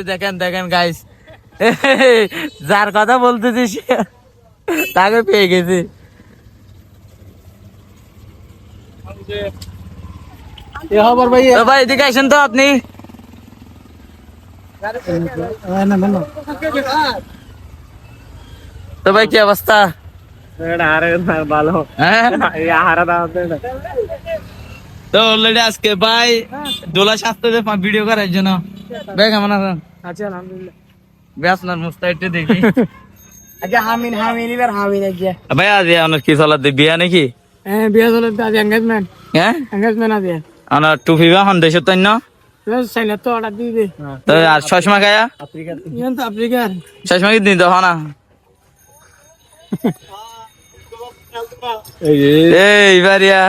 দেখেন দেখেন গাইস, যার কথা বলতেছি তাকে পেয়ে গেছি। তো ভাই এদিকে আসেন তো আপনি। তো ভাই কি অবস্থা? ভালো। তো অলরেডি আজকে ভাই দোলা স্বাস্থ্য ভিডিও করার জন্য ভাই কেমন আছেন? আচ্ছা আলহামদুলিল্লাহ। বেসনার মুস্তাইতে দেখি। আচ্ছা হামিন এবার হামিন আজকে। ভাই আজ আপনার কি চলাতে বিয়া নাকি? হ্যাঁ বিয়া চলে আজ এঙ্গেজমেন্ট। হ্যাঁ এঙ্গেজমেন্ট আছে। আমার টুপি বা সন্দেশ তো না সাইলে তো অর্ডার দিয়ে দে। তো আর চশমা খায়া ইয়ান তো আফ্রিকার। চশমা কি দিন তো না এইবারিয়া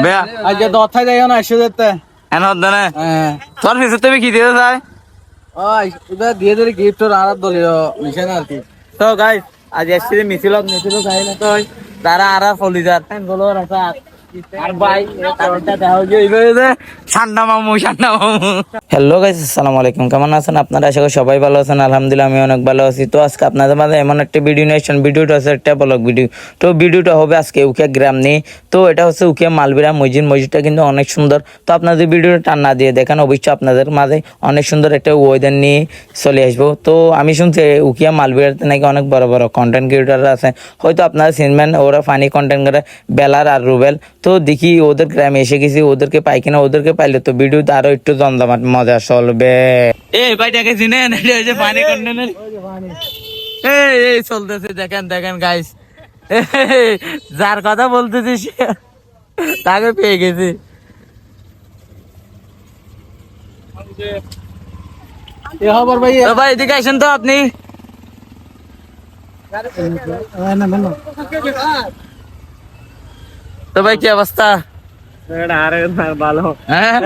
বেয়া আজকে দথাই যাই না এসে যেতে। এন হদ্দা না হ্যাঁ তোর ফিসে তুমি কি দিতে চাই? ওই উদা দিয়ে দিলে গিফট আর আরাত দলিল মিশন আর কি। তো গাইস আজ এসছি মিছিল চাই না তো তারা আর ফলিজার বলো আর ভাই ঠান্ডা মামু হ্যালো গাইস, আসসালামু আলাইকুম। কেমন আছেন আপনারা? আশা করি সবাই ভালো আছেন। আলহামদুলিল্লাহ আমি অনেক ভালো আছি। তো আজকে আপনাদের মাঝে এমন একটা ভিডিও নিয়ে আসছেন। ভিডিওটা হচ্ছে একটা ব্লগ ভিডিও। তো ভিডিওটা হবে আজকে উকিয়া গ্রাম নিয়ে। তো এটা হচ্ছে উকিয়া মালবিরা মসজিদটা কিন্তু অনেক সুন্দর। তো আপনাদের ভিডিওটা টান্না দিয়ে দেখেন, অবশ্যই আপনাদের মাঝে অনেক সুন্দর একটা ওয়েদার নিয়ে চলে আসবো। তো আমি শুনছি উকিয়া মালবিরাতে নাকি অনেক বড় বড় কন্টেন্ট ক্রিয়েটার আছে, হয়তো আপনারা চিনবেন। ওরা ফানি কন্টেন্ট করে বেলার আর রুবেল। তো দেখি ওদের গ্রামে এসে গেছি, ওদেরকে পাই কিনা। ওদেরকে পাইলে তো ভিডিওতে আরো একটু জমজমাট মজা চলবে। এই ভাইটাকে চিনেন? ফানি কন্টেন্টের এই চলতেছে। দেখেন দেখেন গাইস, যার কথা বলতেছি তাকে পেয়ে গেছি। তো ভাই এদিকে আসেন তো আপনি। তো ভাই কি অবস্থা? ভালো। হ্যাঁ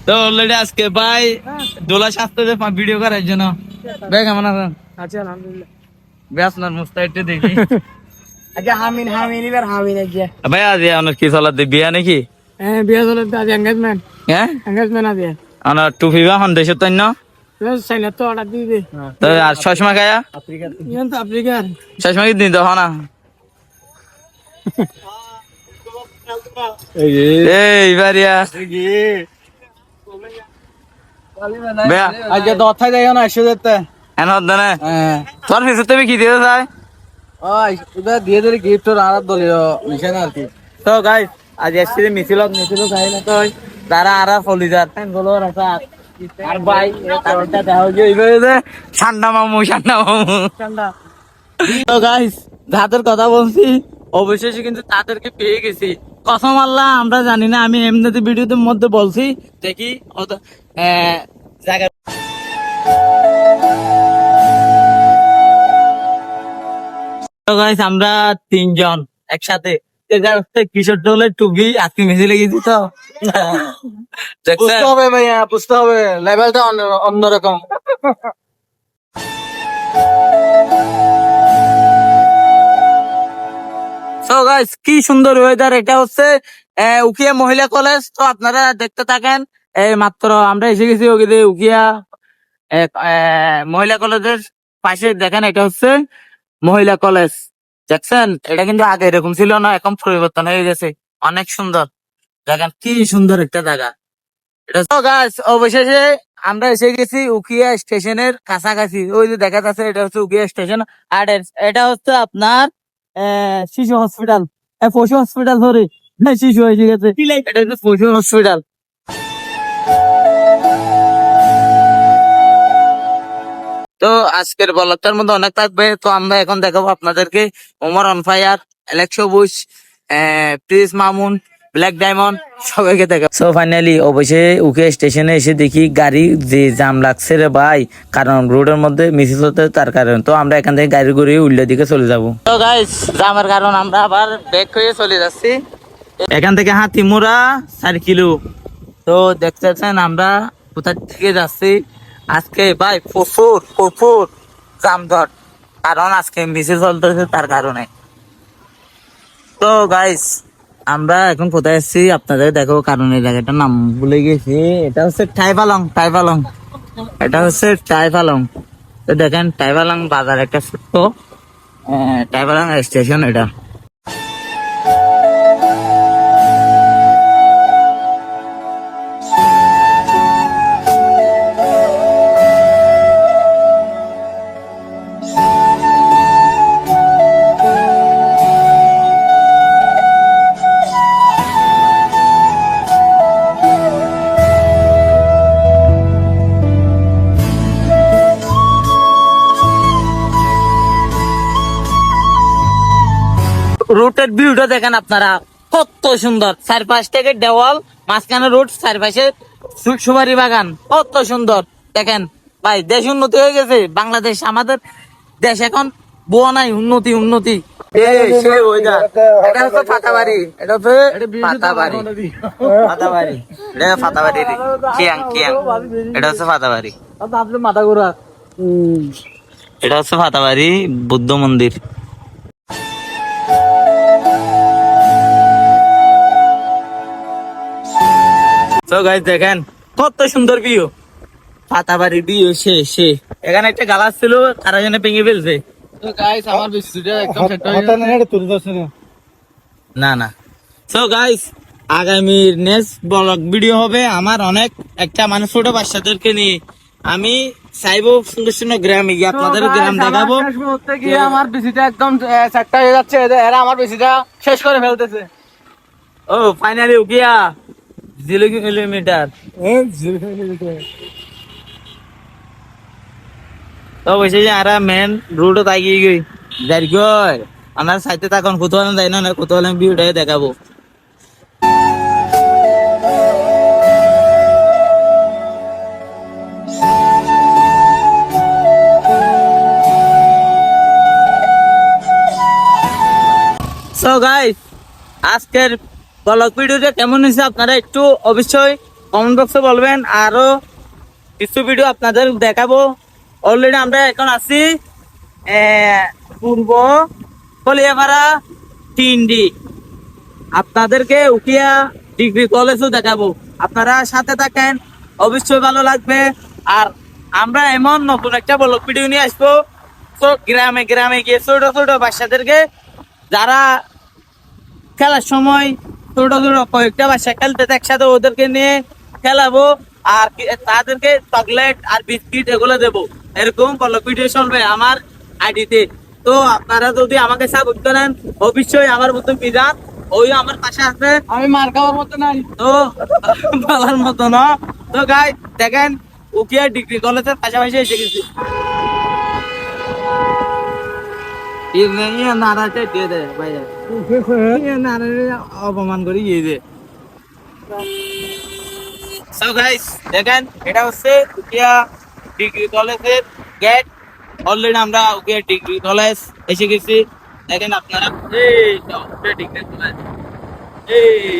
তো অলরেডি আজকে ভাই দোলা স্বাস্থ্য ভিডিও করার জন্য ভাই কেমন আছেন? আচ্ছা আলহামদুলিল্লাহ। বেসনার মুস্তাইতে দেখি। আচ্ছা হামিন এবার হামিন আজকে। ভাই আজ আপনার কি চলাতে বিয়া নাকি? হ্যাঁ বিয়া চলে আজ এঙ্গেজমেন্ট। হ্যাঁ এঙ্গেজমেন্ট আছে। আমার টুপি বা সন্দেশ তো না সাইলে তো অর্ডার দিয়ে দে। তো আর চশমা খায়া ইয়ান তো আফ্রিকার। চশমা কি দিন তো না এইবারিয়া বেয়া আজকে দথাই যাই না এসে যেতে। এন হদ্দা না হ্যাঁ তোর ফিসে তুমি কি দিতে চাই? ওই উদা দিয়ে দিলে গিফট আর আরাত দলিল মিশন আর কি। তো গাইস আজ এসছি মিছিল চাই না তো তারা আর ফলিজার বলো আর ভাই ঠান্ডা মামু ঠান্ডা। তো গাইস যাদের কথা বলছি অবশেষে কিন্তু তাদেরকে পেয়ে গেছি। কসম আল্লাহ আমরা জানি না, আমি এমনিতে ভিডিওতে মধ্যে বলছি। দেখি জায়গা তো গাইস আমরা তিনজন একসাথে কিশোর টোলের টুপি আজকে মিছিলে গেছি। তো বুঝতে হবে ভাইয়া, বুঝতে হবে লেভেলটা অন্যরকম। তো গাইস কি সুন্দর ওয়েদার। এটা হচ্ছে উকিয়া মহিলা কলেজ। তো আপনারা দেখতে থাকেন। এই মাত্র আমরা এসে গেছি উকিয়া মহিলা কলেজের পাশে। দেখেন এটা হচ্ছে মহিলা কলেজ। দেখছেন এটা কিন্তু আগে এরকম ছিল না, এখন পরিবর্তন হয়ে গেছে। অনেক সুন্দর। দেখেন কি সুন্দর একটা জায়গা এটা। তো গাইস অবশেষে আমরা এসে গেছি উকিয়া স্টেশনের কাছাকাছি। ওই যে দেখা যাচ্ছে এটা হচ্ছে উকিয়া স্টেশন। আর এটা হচ্ছে আপনার শিশু হসপিটাল, পশু হসপিটাল। ধরে শিশু হয়ে গেছে, এটা হচ্ছে পশু হসপিটাল। তো আজকের বলারটার মধ্যে অনেক থাকবে। তো আমরা এখন দেখাবো আপনাদেরকে Omar on fire, Alex Bush, Prince Mamun, black diamond সবাইকে দেখাবো। সো ফাইনালি অবশ্যই উকে স্টেশনে এসে দেখি গাড়ি যে জাম লাগছে রে ভাই, কারণ রোডের মধ্যে মিছিল হতে, তার কারণ। তো আমরা এখান থেকে গাড়ি ঘুরে উল্টো দিকে চলে যাব। তো গাইস জামের কারণ আমরা আবার ব্যাক হয়ে চলে যাচ্ছি। এখান থেকে হাতিমুরা 4 কিলো। তো দেখতেছেন আমরা কোথা থেকে যাচ্ছি। আজকে ভাই প্রচুর যানজট, কারণ আজকে মিছিল চলতেছে তার কারণে। তো গাইস আমরা এখন কোথায় এসেছি আপনাদের দেখো, কারণ এই জায়গাটার নাম ভুলে গেছি। এটা হচ্ছে টাইপালং, টাইপালং। এটা হচ্ছে টাইপালং। তো দেখেন টাইপালং বাজার একটা ছোট্ট টাইপালং স্টেশন এটা। রোডের ভিউটা দেখেন আপনারা, কত সুন্দর। চারপাশ থেকে দেওয়াল, মাঝখানে রোড, চারপাশে সুপারি বাগান, কত সুন্দর। দেখেন ভাই, দেশ উন্নতি হয়ে গেছে বাংলাদেশ। আমাদের দেশ এখন বোয়া নাই, উন্নতি উন্নতি। এটা হচ্ছে ফাতাবাড়ি, এটা হচ্ছে ফাতাবাড়ি, ফাতাবাড়ি, এটা ফাতাবাড়ি, কিয়াং কিয়াং, এটা হচ্ছে ফাতাবাড়ি। আপনি মাথা ঘোরা। এটা হচ্ছে ফাতাবাড়ি বুদ্ধ মন্দির। তো গাইস দেখেন কত সুন্দর ভিউ, ফাতাবাড়ির ভিউ। সে এখানে একটা গাছ ছিল, তারা জন্য ভেঙে ফেলছে। তো গাইস আমার ভিডিওটা একদম সেট হয়ে গেছে। না না। সো গাইস, আগামীর নেক্সট ব্লগ ভিডিও হবে আমার অনেক একটা মানে ছোট বাচ্চাদেরকে নিয়ে। আমি চাইবো সুন্দর সুন্দর গ্রামে গিয়ে আপনাদের গ্রাম দেখাবো। গিয়ে আমার ভিডিওটা একদম সেট হয়ে যাচ্ছে। এরা আমার ভিডিওটা শেষ করে ফেলতেছে। ও ফাইনালি উকিয়া 0 কিলোমিটার। তো বলছে যে আরা মেন রুটও তাই গই যাই গই আমার সাইতে তখন কোথাও যাই না, কোথাও ভিউটা দেখাবো। সো গাইস, আজকের ব্লগ ভিডিওটা কেমন হয়েছে আপনারা একটু অবশ্যই কমেন্ট বক্সে বলবেন। আরো কিছু ভিডিও আপনাদের দেখাবো। অলরেডি আমরা এখন আছি পূর্ব কলিয়াপাড়া টিন্ডি। আপনাদেরকে উকিয়া ডিগ্রি কলেজও দেখাবো, আপনারা সাথে থাকেন, অবশ্যই ভালো লাগবে। আর আমরা এমন নতুন একটা ব্লগ ভিডিও নিয়ে আসবো। তো গ্রামে গ্রামে গিয়ে ছোট ছোট বাচ্চাদেরকে, যারা খেলার সময় ছোট ছোট কয়েকটা বাচ্চা খেলতে একসাথে, ওদেরকে নিয়ে খেলাবো। আর তাদেরকে চকলেট আর বিস্কিট এগুলো দেবো। এরকম ব্লগ ভিডিও চলবে আমার আইডিতে। তো আপনারা যদি আমাকে সাপোর্ট করেন, অবশ্যই আমার মতো বিধান ওই আমার পাশে আছে। আমি মার খাওয়ার মতো নাই তো বলার মতো না। তো গাই দেখেন উকিয়া ডিগ্রি কলেজের পাশাপাশি এসে গেছি। নারাতে দিয়ে দেয় ভাই, অপমান করে গিয়ে দে। সো গাইস দেখেন, এটা হচ্ছে উকিয়া ডিগ্রি কলেজের গেট। অলরেডি আমরা উকিয়া ডিগ্রি কলেজ এসে গেছি। দেখেন আপনারা, এই তো উকিয়া ডিগ্রি কলেজ। এই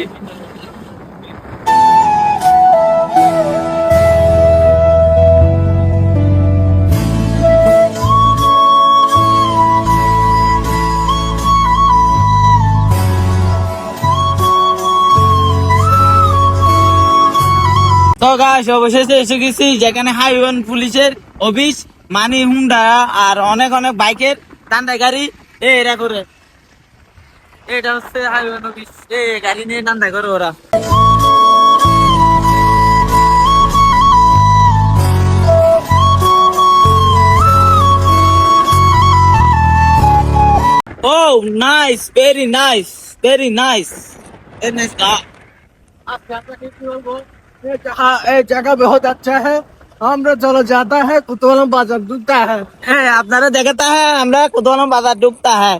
তো গাইস অবশেষে এসে গেছি যেখানে হাইওয়ে পুলিশের অফিস, মানি হুন্ডা আর অনেক অনেক বাইকের টান্ডা গাড়ি এরা করে। এটা হচ্ছে হাইওয়ে অফিস, গাড়ি নিয়ে টান্ডা করে ওরা। Oh, nice, very nice, very nice, very nice. ये जगह बहुत अच्छा है। আমরা চলো जाता है कुतुबलम बाजार डूबता है। আপনারা দেখাতা হ্যাঁ, আমরা কোতোয়ালাম বাজার ডুবতা হ্যাঁ।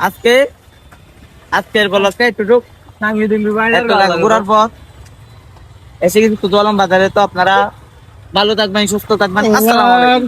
আজকের ব্লগটা একটু সাঙ্গি দিল্লি বাইরে ঘোরার পর এসে কিন্তু কুতুব আলম বাজারে। তো আপনারা ভালো থাকবেন, সুস্থ থাকবেন। আসসালামু আলাইকুম।